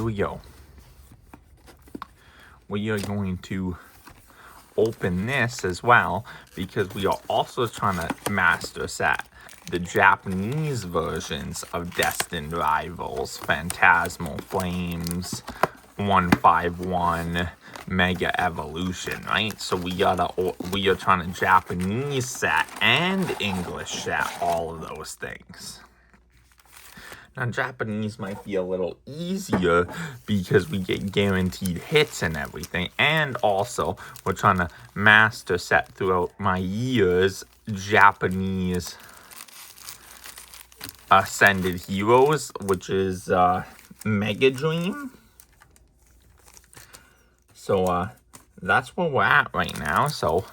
here we go. We are going to open this as well because we are also trying to master set the Japanese versions of Destined Rivals, Phantasmal Flames, 151, Mega Evolution, right? So we are trying to Japanese set and English set all of those things. Now, Japanese might be a little easier because we get guaranteed hits and everything. And also, we're trying to master set throughout my years Japanese Ascended Heroes, which is Mega Dream. So, that's where we're at right now. So,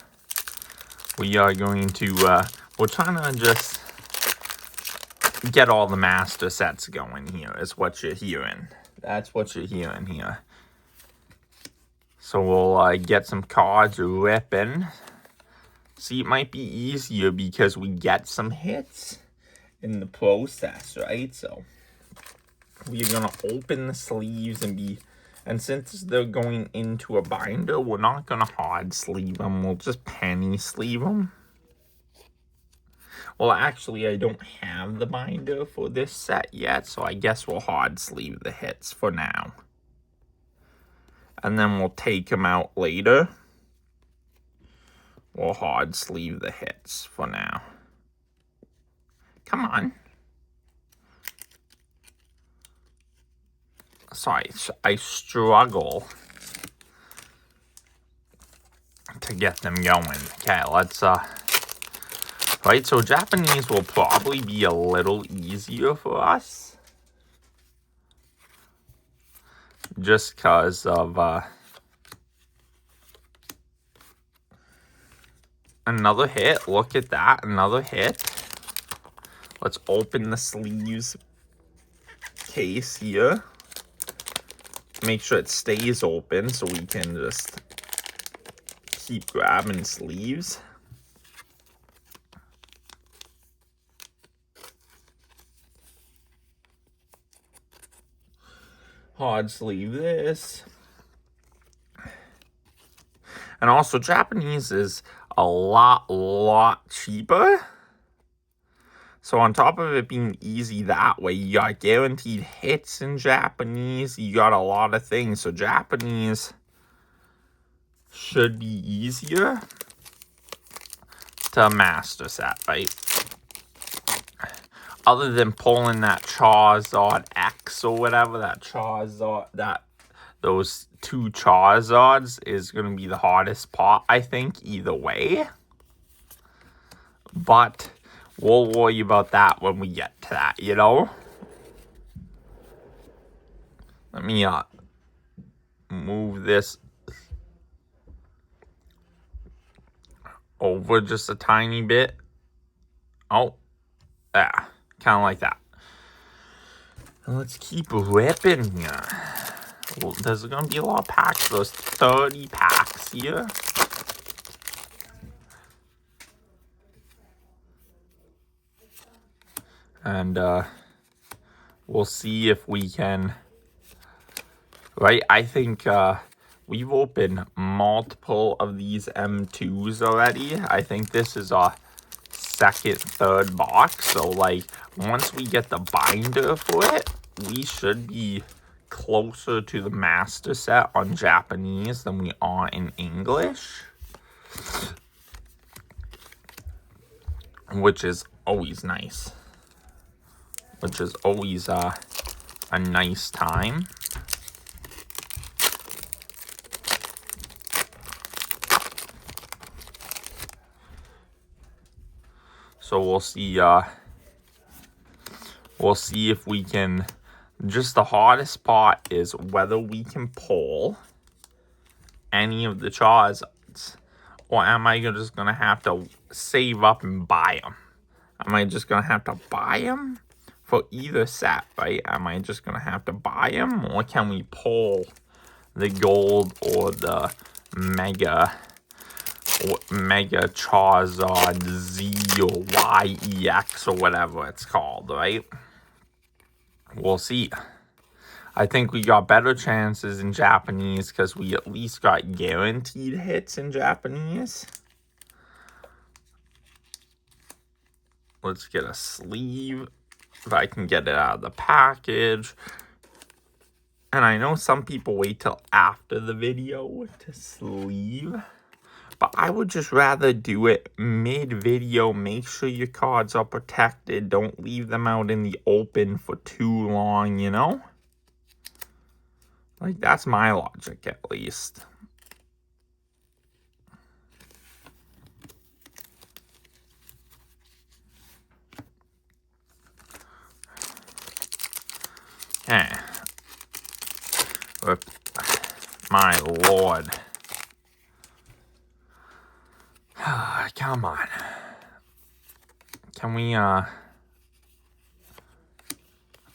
we are going to, we're trying to just get all the master sets going here is what you're hearing. That's what you're hearing here. So we'll get some cards ripping. See, it might be easier because we get some hits in the process, right? So we're gonna open the sleeves and since they're going into a binder, we're not gonna hard sleeve them. We'll just penny sleeve them. Well, actually, I don't have the binder for this set yet, so I guess we'll hard sleeve the hits for now. And then we'll take them out later. We'll hard sleeve the hits for now. Come on. Sorry, I struggle to get them going. Okay, let's, right, so Japanese will probably be a little easier for us. Just because of another hit. Look at that, another hit. Let's open the sleeves case here. Make sure it stays open so we can just keep grabbing sleeves. Hard sleeve this. And also, Japanese is a lot cheaper. So on top of it being easy that way, you got guaranteed hits in Japanese. You got a lot of things. So Japanese should be easier to master set, right? Other than pulling that Charizard X or whatever, that Charizard, those two Charizards is going to be the hardest part, I think, either way. But we'll worry about that when we get to that, you know? Let me move this over just a tiny bit. Oh, yeah. Kind of like that. And let's keep ripping here. Well, there's going to be a lot of packs. There's 30 packs here. And we'll see if we can... Right? I think we've opened multiple of these M2s already. I think this is our second, third box. So, like, once we get the binder for it, we should be closer to the master set on Japanese than we are in English. Which is always nice. Which is always a nice time. So we'll see if we can, just the hardest part is whether we can pull any of the Charizards. Or am I just going to have to save up and buy them? Am I just going to have to buy them for either set, right? Am I just going to have to buy them? Or can we pull the gold or the Mega Charizard Z or YEX or whatever it's called, right? We'll see. I think we got better chances in Japanese because we at least got guaranteed hits in Japanese. Let's get a sleeve if I can get it out of the package. And I know some people wait till after the video to sleeve, but I would just rather do it mid-video. Make sure your cards are protected. Don't leave them out in the open for too long, you know? Like, that's my logic, at least. Okay. My lord. Come on. Can we,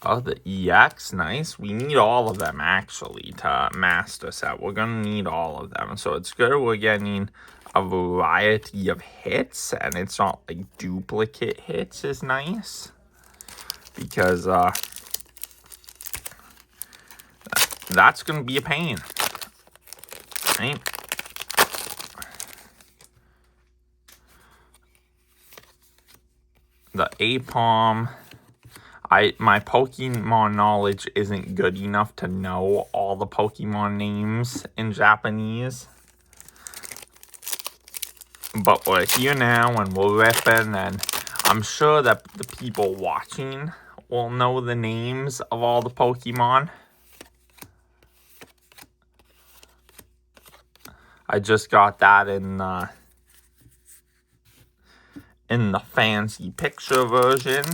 Oh, the EX, nice. We need all of them, actually, to master set. We're gonna need all of them. So it's good we're getting a variety of hits, and it's not, like, duplicate hits is nice. Because, that's gonna be a pain. Right? The Apom. My Pokemon knowledge isn't good enough to know all the Pokemon names in Japanese. But we're here now and we're ripping, and I'm sure that the people watching will know the names of all the Pokemon. I just got that in the fancy picture version.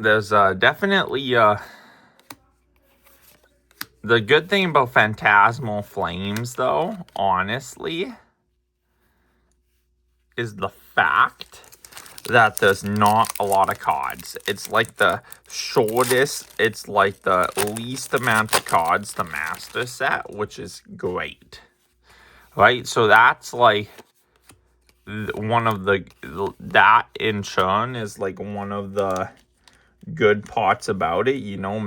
There's definitely the good thing about Phantasmal Flames, though, honestly, is the fact that there's not a lot of cards. It's like the shortest, it's like the least amount of cards to master set, which is great. Right? So that's like one of the, that in turn is like one of the good parts about it, you know,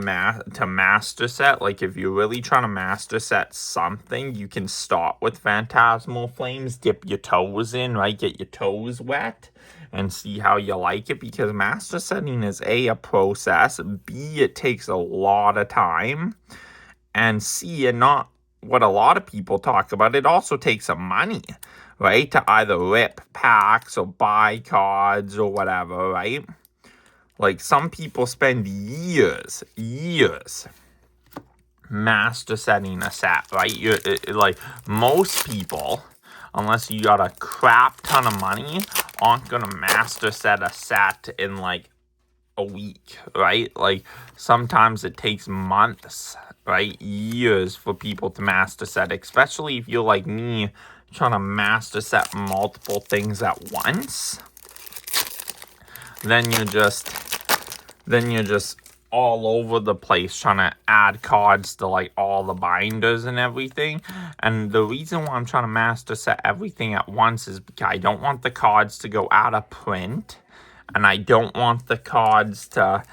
to master set. Like, if you're really trying to master set something, you can start with Phantasmal Flames, dip your toes in, right? Get your toes wet and see how you like it, because master setting is a process, B, it takes a lot of time, and C, and not what a lot of people talk about, it also takes some money, right? To either rip packs or buy cards or whatever, right? Like, some people spend years master setting a set, right? Like, most people, unless you got a crap ton of money, aren't gonna master set a set in, like, a week, right? Like, sometimes it takes months, right? Years for people to master set, especially if you're like me, trying to master set multiple things at once. Then you're just all over the place trying to add cards to, like, all the binders and everything. And the reason why I'm trying to master set everything at once is because I don't want the cards to go out of print, and I don't want the cards to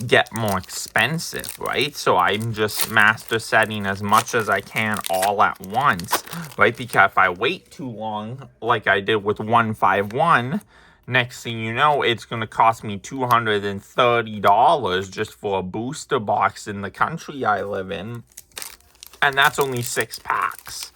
get more expensive, right? So I'm just master setting as much as I can all at once, right? Because if I wait too long, like I did with 151, next thing you know, it's going to cost me $230 just for a booster box in the country I live in. And that's only 6 packs.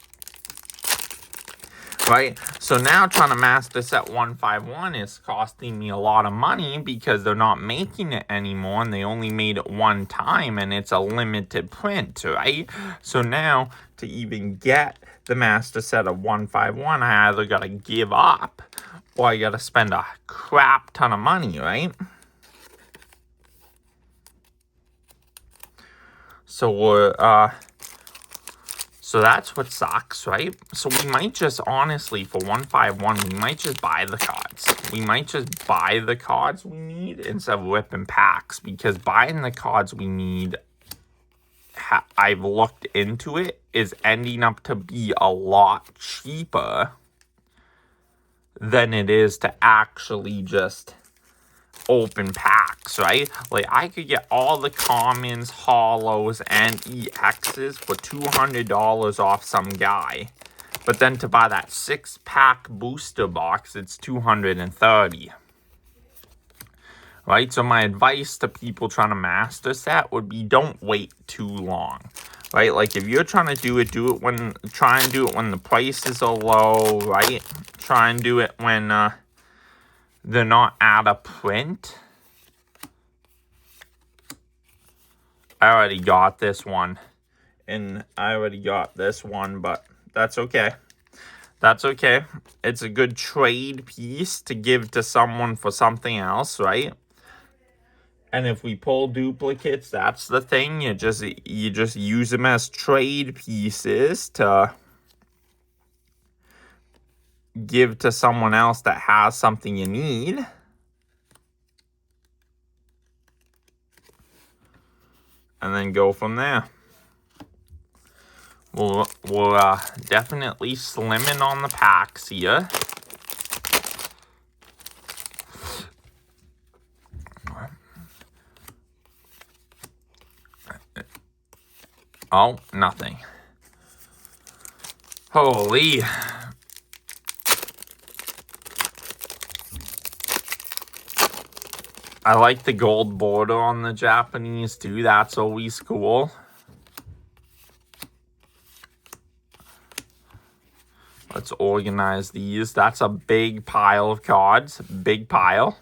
Right? So now trying to master set 151 is costing me a lot of money because they're not making it anymore, and they only made it one time, and it's a limited print, right? So now to even get the master set of 151, I either got to give up or I got to spend a crap ton of money, right? So so that's what sucks, right? So we might just, honestly, for 151, we might just buy the cards. We might just buy the cards we need instead of ripping packs, because buying the cards we need, I've looked into it, is ending up to be a lot cheaper than it is to actually just open packs, right? Like, I could get all the commons, holos, and EXs for $200 off some guy. But then to buy that 6-pack booster box, it's $230. Right? So my advice to people trying to master set would be don't wait too long. Right? Like, if you're trying to do it when, try and do it when the prices are low, right? Try and do it when they're not out of print. I already got this one. And I already got this one, but that's okay. That's okay. It's a good trade piece to give to someone for something else, right? And if we pull duplicates, that's the thing. You just use them as trade pieces to give to someone else that has something you need. And then go from there. We're definitely slimming on the packs here. Oh, nothing. Holy. I like the gold border on the Japanese too. That's always cool. Let's organize these. That's a big pile of cards. Big pile.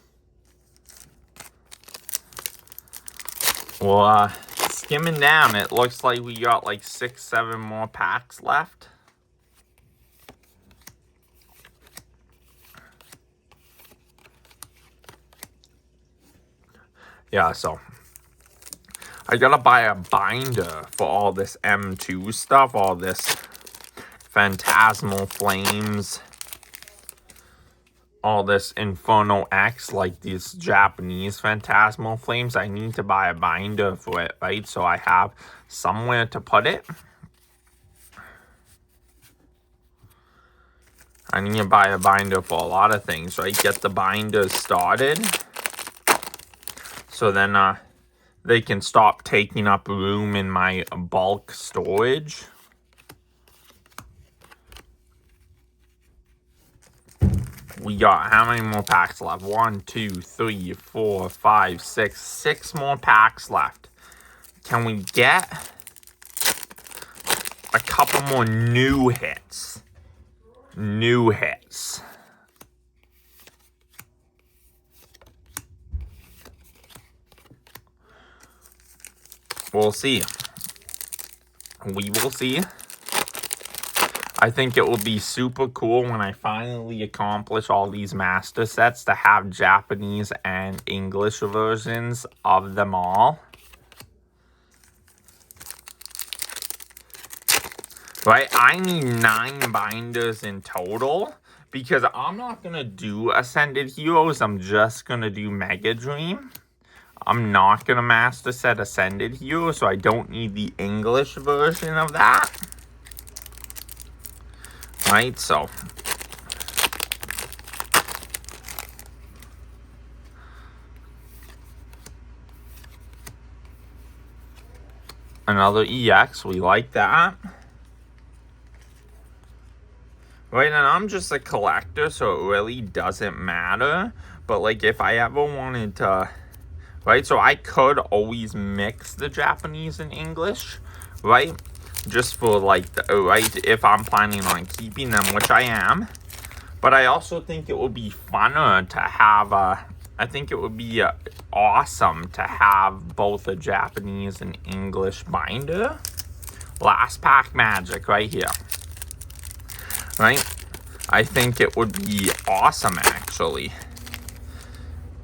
Well, skimming down, it looks like we got like 6-7 more packs left. Yeah, so I gotta buy a binder for all this M2 stuff, all this Phantasmal Flames, all this Inferno X, like these Japanese Phantasmal Flames. I need to buy a binder for it, right? So I have somewhere to put it. I need to buy a binder for a lot of things, right? Get the binders started. So then they can stop taking up room in my bulk storage. We got how many more packs left? 1, 2, 3, 4, 5, 6. 6 more packs left. Can we get a couple more new hits? New hits. We'll see. We will see. I think it will be super cool when I finally accomplish all these master sets to have Japanese and English versions of them all. Right? I need 9 binders in total because I'm not going to do Ascended Heroes. I'm just going to do Mega Dream. I'm not going to master set Ascended Heroes, so I don't need the English version of that. Right, so another EX, we like that. Right, and I'm just a collector, so it really doesn't matter. But like, if I ever wanted to, right, so I could always mix the Japanese and English, right? Just for like, right, if I'm planning on keeping them, which I am. But I also think it would be funner to have I think it would be awesome to have both a Japanese and English binder. Last pack magic right here. Right? I think it would be awesome actually.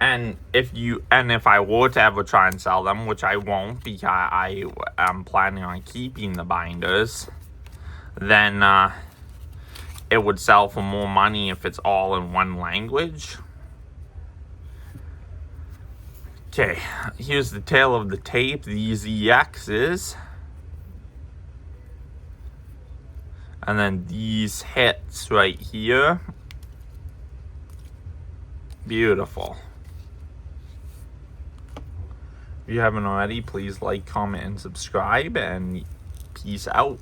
And if I were to ever try and sell them, which I won't because I am planning on keeping the binders, then it would sell for more money if it's all in one language. Okay, here's the tail of the tape. These EXs. And then these hits right here. Beautiful. If you haven't already, please like, comment, and subscribe, and peace out.